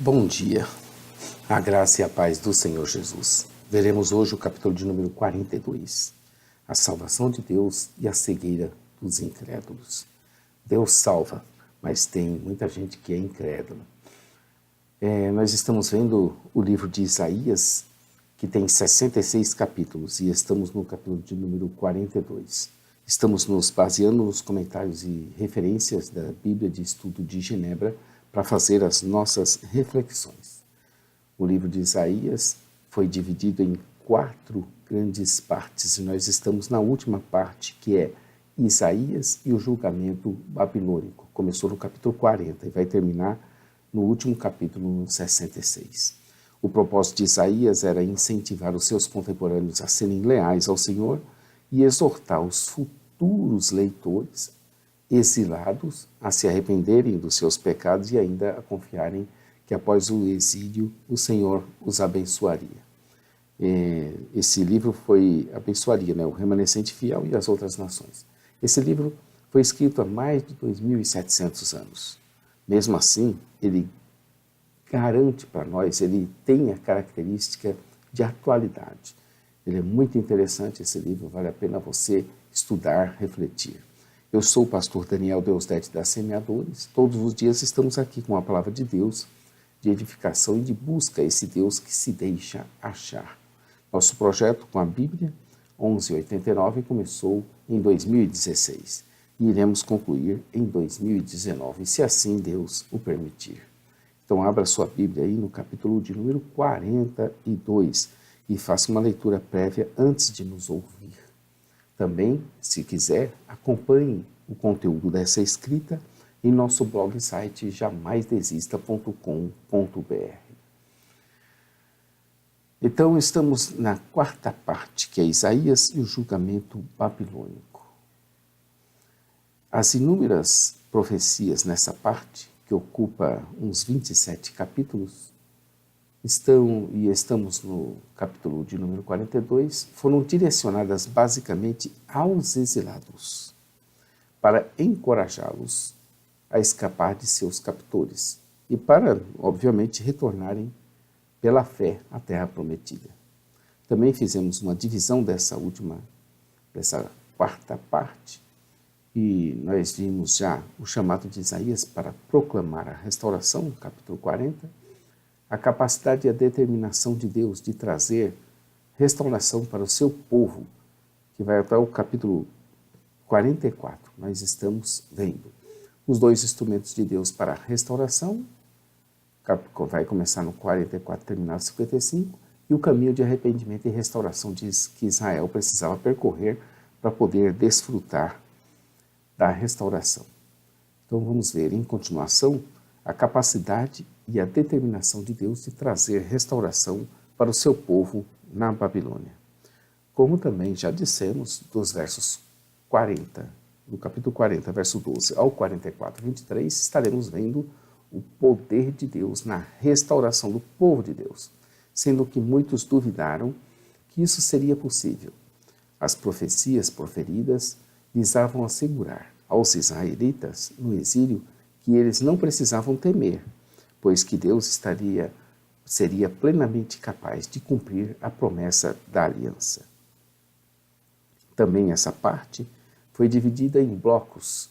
Bom dia, a graça e a paz do Senhor Jesus. Veremos hoje o capítulo de número 42, a salvação de Deus e a cegueira dos incrédulos. Deus salva, mas tem muita gente que é incrédula. Nós estamos vendo o livro de Isaías, que tem 66 capítulos, e estamos no capítulo de número 42. Estamos nos baseando nos comentários e referências da Bíblia de Estudo de Genebra para fazer as nossas reflexões. O livro de Isaías foi dividido em 4 grandes partes e nós estamos na última parte, que é Isaías e o julgamento babilônico. Começou no capítulo 40 e vai terminar no último capítulo, no 66. O propósito de Isaías era incentivar os seus contemporâneos a serem leais ao Senhor e exortar os futuros leitores exilados a se arrependerem dos seus pecados e ainda a confiarem que após o exílio o Senhor os abençoaria. Esse livro abençoaria, o remanescente fiel e as outras nações. Esse livro foi escrito há mais de 2.700 anos. Mesmo assim, ele garante para nós, ele tem a característica de atualidade. Ele é muito interessante, esse livro, vale a pena você estudar, refletir. Eu sou o pastor Daniel Deusdedit da Semeadores. Todos os dias estamos aqui com a palavra de Deus, de edificação e de busca a esse Deus que se deixa achar. Nosso projeto com a Bíblia 1189 começou em 2016 e iremos concluir em 2019, se assim Deus o permitir. Então abra sua Bíblia aí no capítulo de número 42 e faça uma leitura prévia antes de nos ouvir. Também, se quiser, acompanhe o conteúdo dessa escrita em nosso blog site jamaisdesista.com.br. Então, estamos na 4ª parte, que é Isaías e o julgamento babilônico. As inúmeras profecias nessa parte, que ocupa uns 27 capítulos, estamos no capítulo de número 42, foram direcionadas basicamente aos exilados, para encorajá-los a escapar de seus captores e para, obviamente, retornarem pela fé à terra prometida. Também fizemos uma divisão dessa 4ª parte, e nós vimos já o chamado de Isaías para proclamar a restauração, capítulo 40, a capacidade e a determinação de Deus de trazer restauração para o seu povo, que vai até o capítulo 44. Nós estamos vendo os 2 instrumentos de Deus para a restauração, vai começar no 44 e terminar no 55, e o caminho de arrependimento e restauração diz que Israel precisava percorrer para poder desfrutar da restauração. Então vamos ver em continuação a capacidade e a determinação de Deus de trazer restauração para o seu povo na Babilônia. Como também já dissemos, dos versos 40, do capítulo 40, verso 12 ao 44, 23, estaremos vendo o poder de Deus na restauração do povo de Deus, sendo que muitos duvidaram que isso seria possível. As profecias proferidas visavam assegurar aos israelitas no exílio que eles não precisavam temer, pois que Deus seria plenamente capaz de cumprir a promessa da aliança. Também essa parte foi dividida em blocos,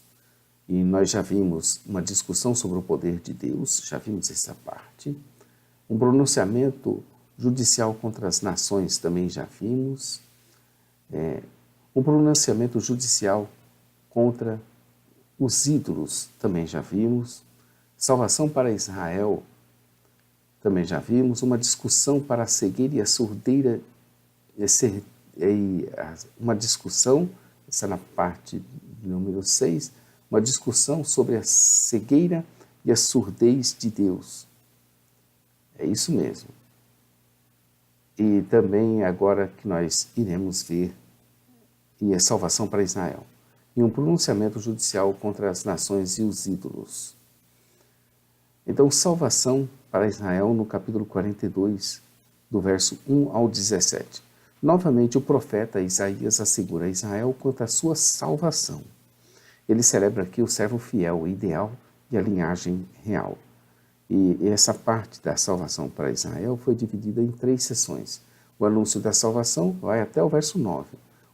e nós já vimos uma discussão sobre o poder de Deus, já vimos essa parte. Um pronunciamento judicial contra as nações também já vimos. Um pronunciamento judicial contra os ídolos também já vimos. Salvação para Israel também já vimos. Uma discussão para a cegueira e a surdeira, uma discussão, essa na parte número 6, uma discussão sobre a cegueira e a surdez de Deus. É isso mesmo. E também agora que nós iremos ver, e a salvação para Israel, e um pronunciamento judicial contra as nações e os ídolos. Então, salvação para Israel no capítulo 42, do verso 1 ao 17. Novamente, o profeta Isaías assegura a Israel quanto à sua salvação. Ele celebra aqui o servo fiel, ideal e a linhagem real. E essa parte da salvação para Israel foi dividida em 3 sessões. O anúncio da salvação vai até o verso 9.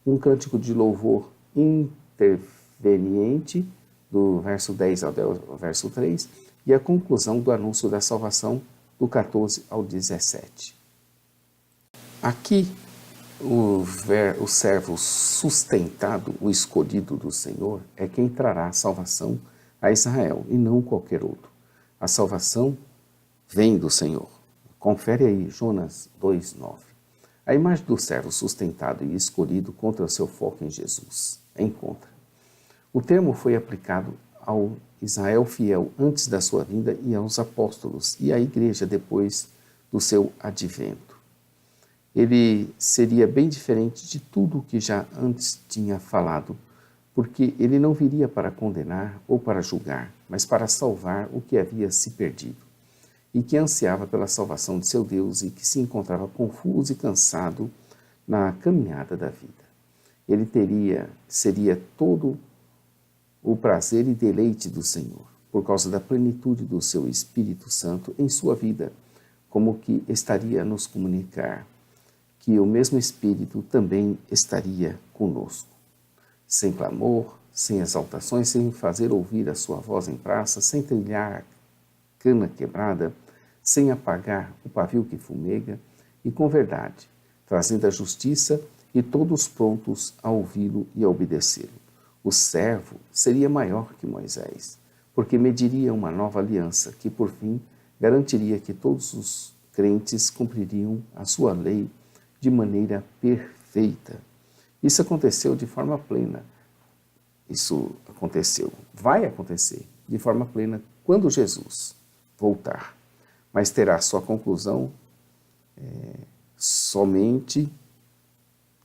Um cântico de louvor interveniente, do verso 10 ao verso 3, e a conclusão do anúncio da salvação, do 14 ao 17. Aqui, o servo sustentado, o escolhido do Senhor, é quem trará a salvação a Israel, e não qualquer outro. A salvação vem do Senhor. Confere aí, Jonas 2:9. A imagem do servo sustentado e escolhido contra o seu foco em Jesus. Em contra. O termo foi aplicado ao Israel fiel antes da sua vinda e aos apóstolos e à igreja depois do seu advento. Ele seria bem diferente de tudo o que já antes tinha falado, porque ele não viria para condenar ou para julgar, mas para salvar o que havia se perdido, e que ansiava pela salvação de seu Deus e que se encontrava confuso e cansado na caminhada da vida. Ele seria todo o prazer e deleite do Senhor, por causa da plenitude do seu Espírito Santo em sua vida, como que estaria a nos comunicar que o mesmo Espírito também estaria conosco. Sem clamor, sem exaltações, sem fazer ouvir a sua voz em praça, sem trilhar cana quebrada, sem apagar o pavio que fumega, e com verdade, trazendo a justiça e todos prontos a ouvi-lo e a obedecê-lo. O servo seria maior que Moisés, porque mediria uma nova aliança que, por fim, garantiria que todos os crentes cumpririam a sua lei de maneira perfeita. Isso aconteceu de forma plena. Vai acontecer de forma plena quando Jesus voltar. Mas terá sua conclusão somente...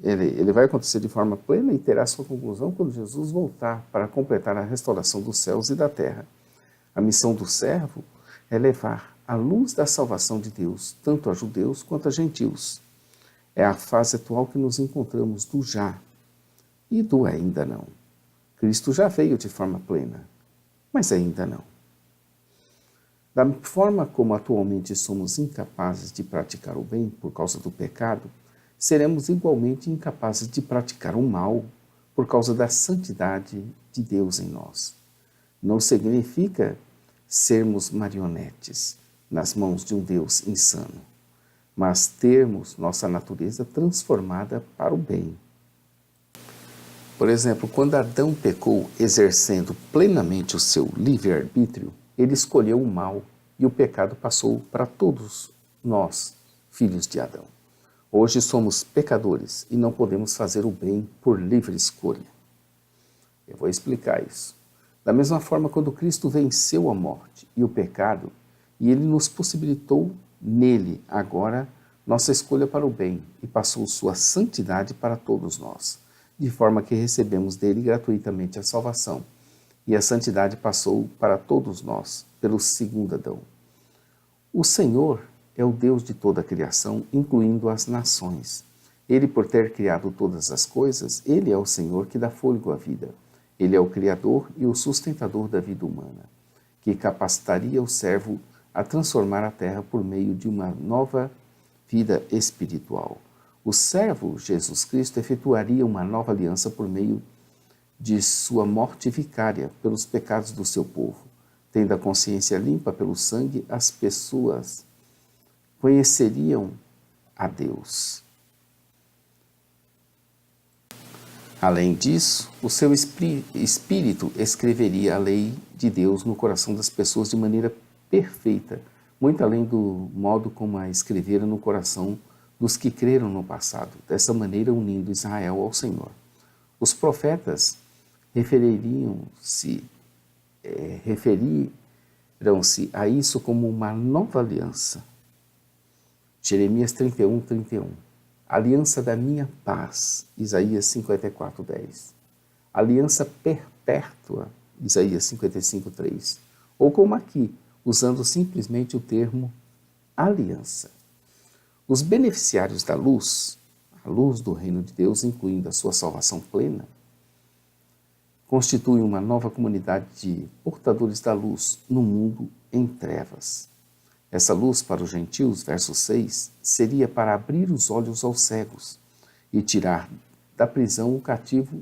Ele vai acontecer de forma plena e terá sua conclusão quando Jesus voltar para completar a restauração dos céus e da terra. A missão do servo é levar a luz da salvação de Deus, tanto a judeus quanto a gentios. É a fase atual que nos encontramos do já e do ainda não. Cristo já veio de forma plena, mas ainda não. Da forma como atualmente somos incapazes de praticar o bem por causa do pecado, seremos igualmente incapazes de praticar o mal por causa da santidade de Deus em nós. Não significa sermos marionetes nas mãos de um Deus insano, mas termos nossa natureza transformada para o bem. Por exemplo, quando Adão pecou exercendo plenamente o seu livre-arbítrio, ele escolheu o mal e o pecado passou para todos nós, filhos de Adão. Hoje somos pecadores e não podemos fazer o bem por livre escolha. Eu vou explicar isso. Da mesma forma, quando Cristo venceu a morte e o pecado, e ele nos possibilitou nele agora nossa escolha para o bem e passou sua santidade para todos nós, de forma que recebemos dele gratuitamente a salvação, e a santidade passou para todos nós, pelo segundo Adão. O Senhor é o Deus de toda a criação, incluindo as nações. Ele, por ter criado todas as coisas, ele é o Senhor que dá fôlego à vida. Ele é o Criador e o sustentador da vida humana, que capacitaria o servo a transformar a terra por meio de uma nova vida espiritual. O servo, Jesus Cristo, efetuaria uma nova aliança por meio de sua morte vicária pelos pecados do seu povo. Tendo a consciência limpa pelo sangue, as pessoas conheceriam a Deus. Além disso, o seu espírito escreveria a lei de Deus no coração das pessoas de maneira perfeita, muito além do modo como a escrevera no coração dos que creram no passado, dessa maneira unindo Israel ao Senhor. Os profetas referiram-se a isso como uma nova aliança. Jeremias 31:31. Aliança da minha paz, Isaías 54:10. Aliança perpétua, Isaías 55:3. Ou como aqui, usando simplesmente o termo aliança. Os beneficiários da luz, a luz do reino de Deus, incluindo a sua salvação plena, constituem uma nova comunidade de portadores da luz no mundo em trevas. Essa luz para os gentios, verso 6, seria para abrir os olhos aos cegos e tirar da prisão o cativo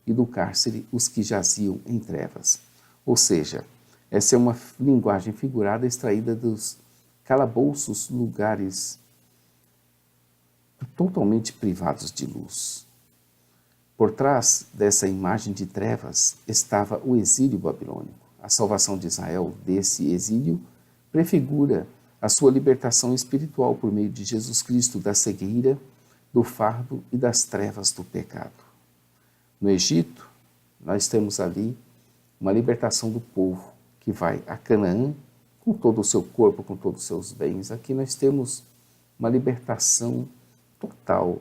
e do cárcere os que jaziam em trevas. Ou seja, essa é uma linguagem figurada extraída dos calabouços, lugares totalmente privados de luz. Por trás dessa imagem de trevas estava o exílio babilônico. A salvação de Israel desse exílio prefigura a sua libertação espiritual por meio de Jesus Cristo da cegueira, do fardo e das trevas do pecado. No Egito, nós temos ali uma libertação do povo que vai a Canaã com todo o seu corpo, com todos os seus bens. Aqui nós temos uma libertação total,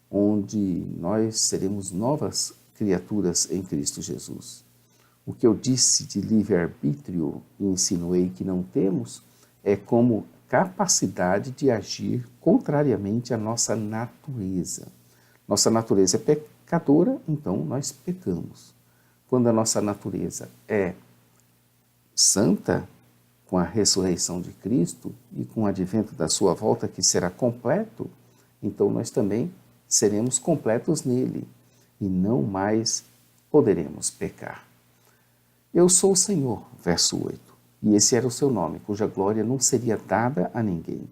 onde nós seremos novas criaturas em Cristo Jesus. O que eu disse de livre-arbítrio e insinuei que não temos é como capacidade de agir contrariamente à nossa natureza. Nossa natureza é pecadora, então nós pecamos. Quando a nossa natureza é santa, com a ressurreição de Cristo e com o advento da sua volta, que será completo, então nós também seremos completos nele e não mais poderemos pecar. Eu sou o Senhor, verso 8, e esse era o seu nome, cuja glória não seria dada a ninguém,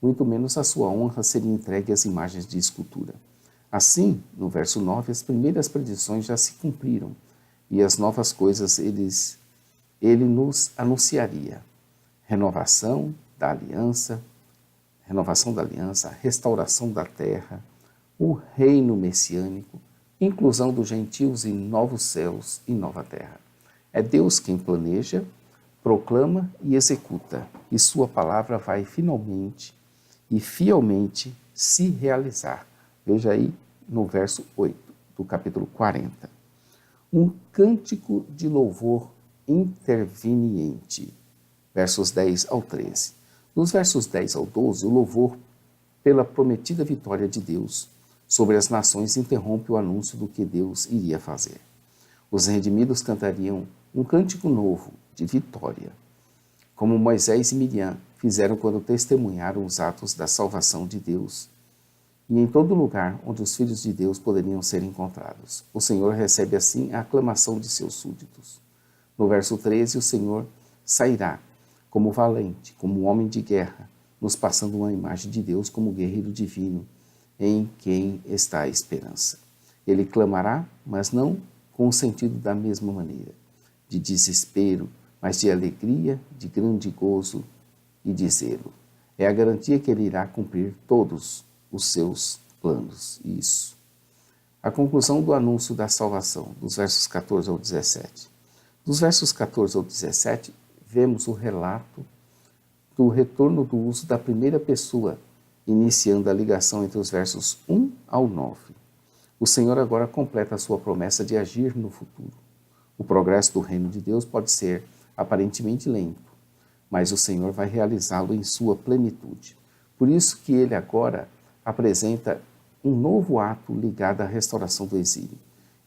muito menos a sua honra seria entregue às imagens de escultura. Assim, no verso 9, as primeiras predições já se cumpriram, e as novas coisas ele nos anunciaria. Renovação da aliança, restauração da terra, o reino messiânico, inclusão dos gentios em novos céus e nova terra. É Deus quem planeja, proclama e executa, e sua palavra vai finalmente e fielmente se realizar. Veja aí no verso 8 do capítulo 40. Um cântico de louvor interveniente, versos 10 ao 13. Nos versos 10 ao 12, o louvor pela prometida vitória de Deus sobre as nações interrompe o anúncio do que Deus iria fazer. Os redimidos cantariam um cântico novo de vitória, como Moisés e Miriam fizeram quando testemunharam os atos da salvação de Deus, e em todo lugar onde os filhos de Deus poderiam ser encontrados. O Senhor recebe assim a aclamação de seus súditos. No verso 13, o Senhor sairá como valente, como homem de guerra, nos passando uma imagem de Deus como guerreiro divino, em quem está a esperança. Ele clamará, mas não com o sentido da mesma maneira, de desespero, mas de alegria, de grande gozo e de zelo. É a garantia que ele irá cumprir todos os seus planos. Isso. A conclusão do anúncio da salvação, dos versos 14 ao 17. Dos versos 14 ao 17, vemos o relato do retorno do uso da primeira pessoa, iniciando a ligação entre os versos 1 ao 9. O Senhor agora completa a sua promessa de agir no futuro. O progresso do reino de Deus pode ser aparentemente lento, mas o Senhor vai realizá-lo em sua plenitude. Por isso que ele agora apresenta um novo ato ligado à restauração do exílio.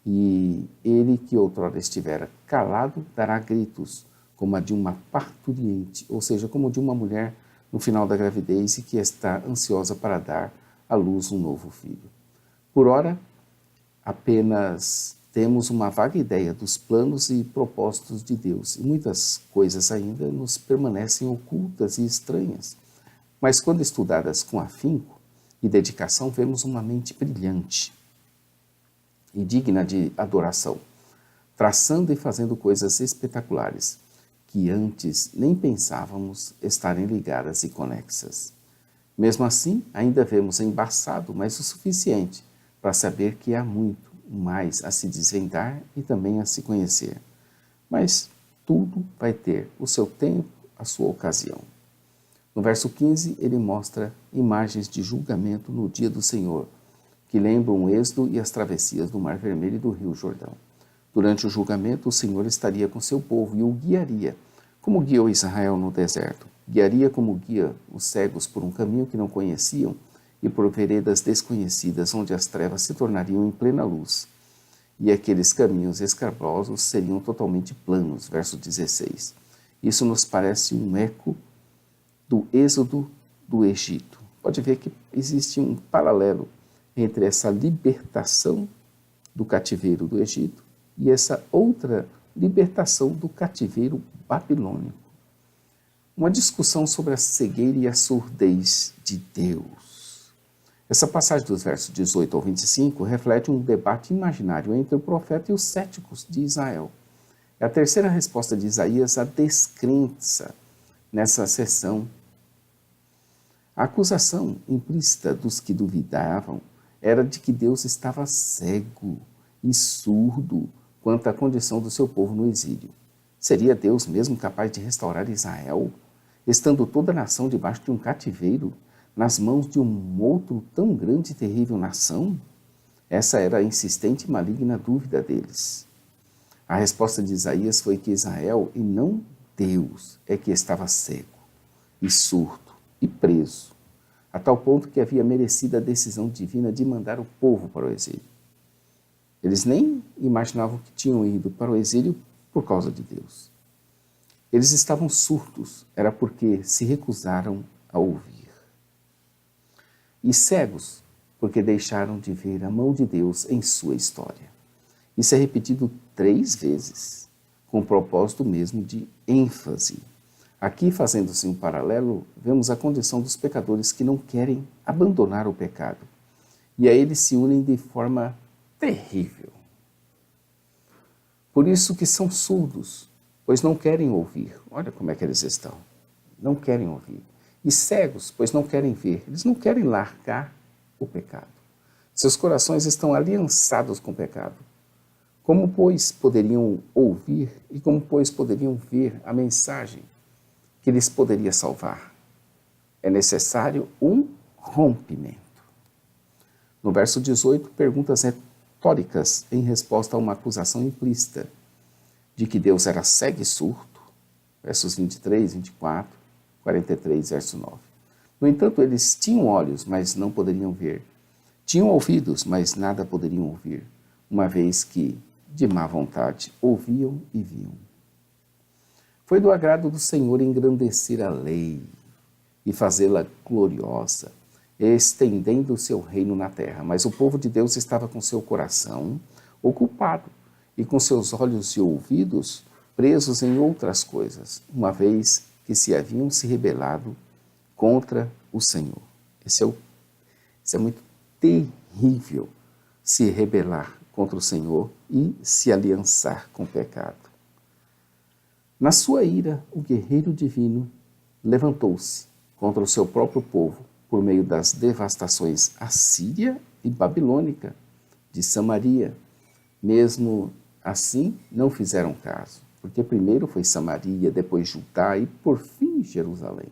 E ele que outrora estivera calado dará gritos, como a de uma parturiente, ou seja, como de uma mulher no final da gravidez e que está ansiosa para dar à luz um novo filho. Por ora, apenas temos uma vaga ideia dos planos e propósitos de Deus, e muitas coisas ainda nos permanecem ocultas e estranhas. Mas quando estudadas com afinco e dedicação, vemos uma mente brilhante e digna de adoração, traçando e fazendo coisas espetaculares, que antes nem pensávamos estarem ligadas e conexas. Mesmo assim, ainda vemos embaçado, mas o suficiente para saber que há muito mais a se desvendar e também a se conhecer. Mas tudo vai ter o seu tempo, a sua ocasião. No verso 15, ele mostra imagens de julgamento no dia do Senhor, que lembram o êxodo e as travessias do Mar Vermelho e do Rio Jordão. Durante o julgamento, o Senhor estaria com seu povo e o guiaria, como guiou Israel no deserto. Guiaria como guia os cegos por um caminho que não conheciam e por veredas desconhecidas, onde as trevas se tornariam em plena luz. E aqueles caminhos escabrosos seriam totalmente planos. Verso 16. Isso nos parece um eco do êxodo do Egito. Pode ver que existe um paralelo entre essa libertação do cativeiro do Egito e essa outra libertação do cativeiro babilônico. Uma discussão sobre a cegueira e a surdez de Deus. Essa passagem dos versos 18 ao 25 reflete um debate imaginário entre o profeta e os céticos de Israel. É a terceira resposta de Isaías à descrença nessa sessão. A acusação implícita dos que duvidavam era de que Deus estava cego e surdo quanto à condição do seu povo no exílio. Seria Deus mesmo capaz de restaurar Israel, estando toda a nação debaixo de um cativeiro, nas mãos de um outro tão grande e terrível nação? Essa era a insistente e maligna dúvida deles. A resposta de Isaías foi que Israel, e não Deus, é que estava cego e surdo e preso, a tal ponto que havia merecido a decisão divina de mandar o povo para o exílio. Eles nem imaginavam que tinham ido para o exílio por causa de Deus. Eles estavam surdos, era porque se recusaram a ouvir. E cegos, porque deixaram de ver a mão de Deus em sua história. Isso é repetido 3 vezes, com o propósito mesmo de ênfase. Aqui, fazendo-se um paralelo, vemos a condição dos pecadores que não querem abandonar o pecado. E a eles se unem de forma terrível. Por isso que são surdos, pois não querem ouvir. Olha como é que eles estão. Não querem ouvir. E cegos, pois não querem ver. Eles não querem largar o pecado. Seus corações estão aliançados com o pecado. Como, pois, poderiam ouvir e como, pois, poderiam ver a mensagem que lhes poderia salvar? É necessário um rompimento. No verso 18, perguntas retóricas em resposta a uma acusação implícita de que Deus era cego e surdo, versos 23, 24, 43, verso 9. No entanto, eles tinham olhos, mas não poderiam ver. Tinham ouvidos, mas nada poderiam ouvir, uma vez que, de má vontade, ouviam e viam. Foi do agrado do Senhor engrandecer a lei e fazê-la gloriosa, estendendo o seu reino na terra. Mas o povo de Deus estava com seu coração ocupado e com seus olhos e ouvidos presos em outras coisas, uma vez que se haviam se rebelado contra o Senhor. Isso é muito terrível, se rebelar contra o Senhor e se aliançar com o pecado. Na sua ira, o guerreiro divino levantou-se contra o seu próprio povo por meio das devastações assíria e babilônica de Samaria. Mesmo assim, não fizeram caso, porque primeiro foi Samaria, depois Judá e, por fim, Jerusalém.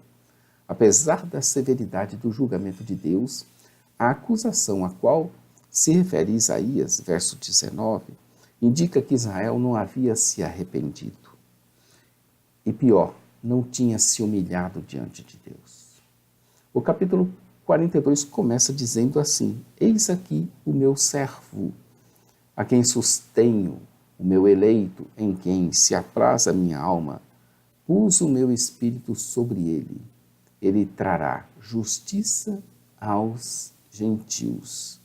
Apesar da severidade do julgamento de Deus, a acusação a qual se refere Isaías, verso 19, indica que Israel não havia se arrependido. E pior, não tinha se humilhado diante de Deus. O capítulo 42 começa dizendo assim: Eis aqui o meu servo, a quem sustenho, o meu eleito, em quem se apraz a minha alma. Pus o meu espírito sobre ele. Ele trará justiça aos gentios.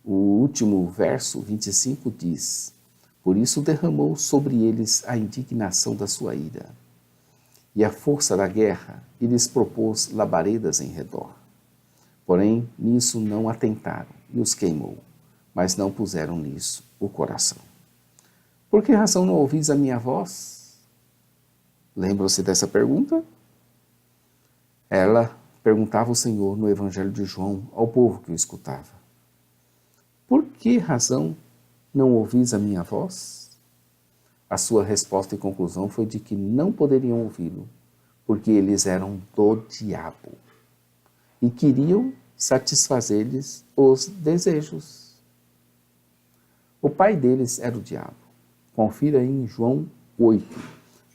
O último verso, 25, diz: Por isso derramou sobre eles a indignação da sua ira e a força da guerra, e lhes propôs labaredas em redor. Porém, nisso não atentaram e os queimou, mas não puseram nisso o coração. Por que razão não ouvis a minha voz? Lembram-se dessa pergunta? Ela perguntava o Senhor no Evangelho de João ao povo que o escutava. Por que razão não ouvis a minha voz? A sua resposta e conclusão foi de que não poderiam ouvi-lo, porque eles eram do diabo e queriam satisfazer-lhes os desejos. O pai deles era o diabo. Confira em João 8,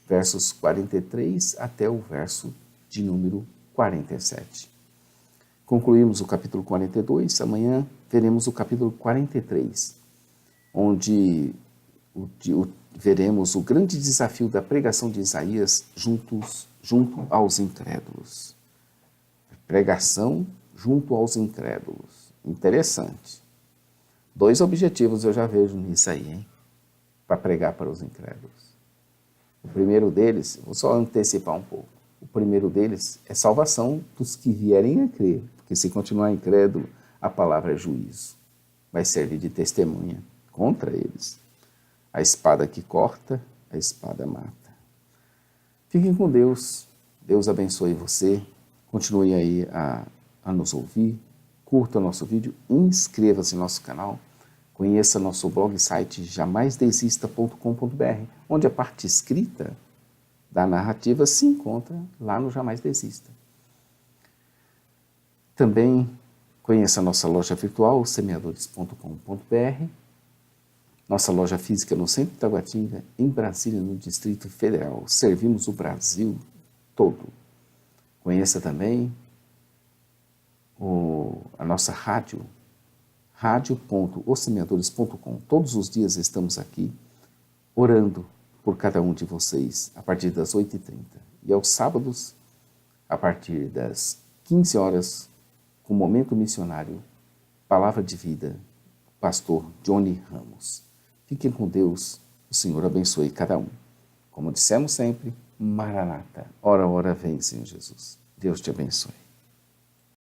versos 43 até o verso de número 47. Concluímos o capítulo 42, amanhã veremos o capítulo 43, onde veremos o grande desafio da pregação de Isaías junto junto aos incrédulos. Pregação junto aos incrédulos. Interessante. 2 objetivos eu já vejo nisso aí, hein? Para pregar para os incrédulos. O primeiro deles, vou só antecipar um pouco. O primeiro deles é salvação dos que vierem a crer. Porque se continuar incrédulo, a palavra é juízo. Vai servir de testemunha contra eles. A espada que corta, a espada mata. Fiquem com Deus. Deus abençoe você. Continue aí a nos ouvir. Curta o nosso vídeo. Inscreva-se no nosso canal. Conheça nosso blog e site jamaisdesista.com.br, onde a parte escrita da narrativa se encontra lá no Jamais Desista. Também conheça a nossa loja virtual, semeadores.com.br, nossa loja física no centro de Taguatinga, em Brasília, no Distrito Federal. Servimos o Brasil todo. Conheça também a nossa rádio, radio.ossemeadores.com. Todos os dias estamos aqui orando por cada um de vocês a partir das 8h30. E aos sábados, a partir das 15 horas, com o Momento Missionário, Palavra de Vida, pastor Johnny Ramos. Fiquem com Deus, o Senhor abençoe cada um. Como dissemos sempre, Maranata, ora, ora, vem, Senhor Jesus. Deus te abençoe.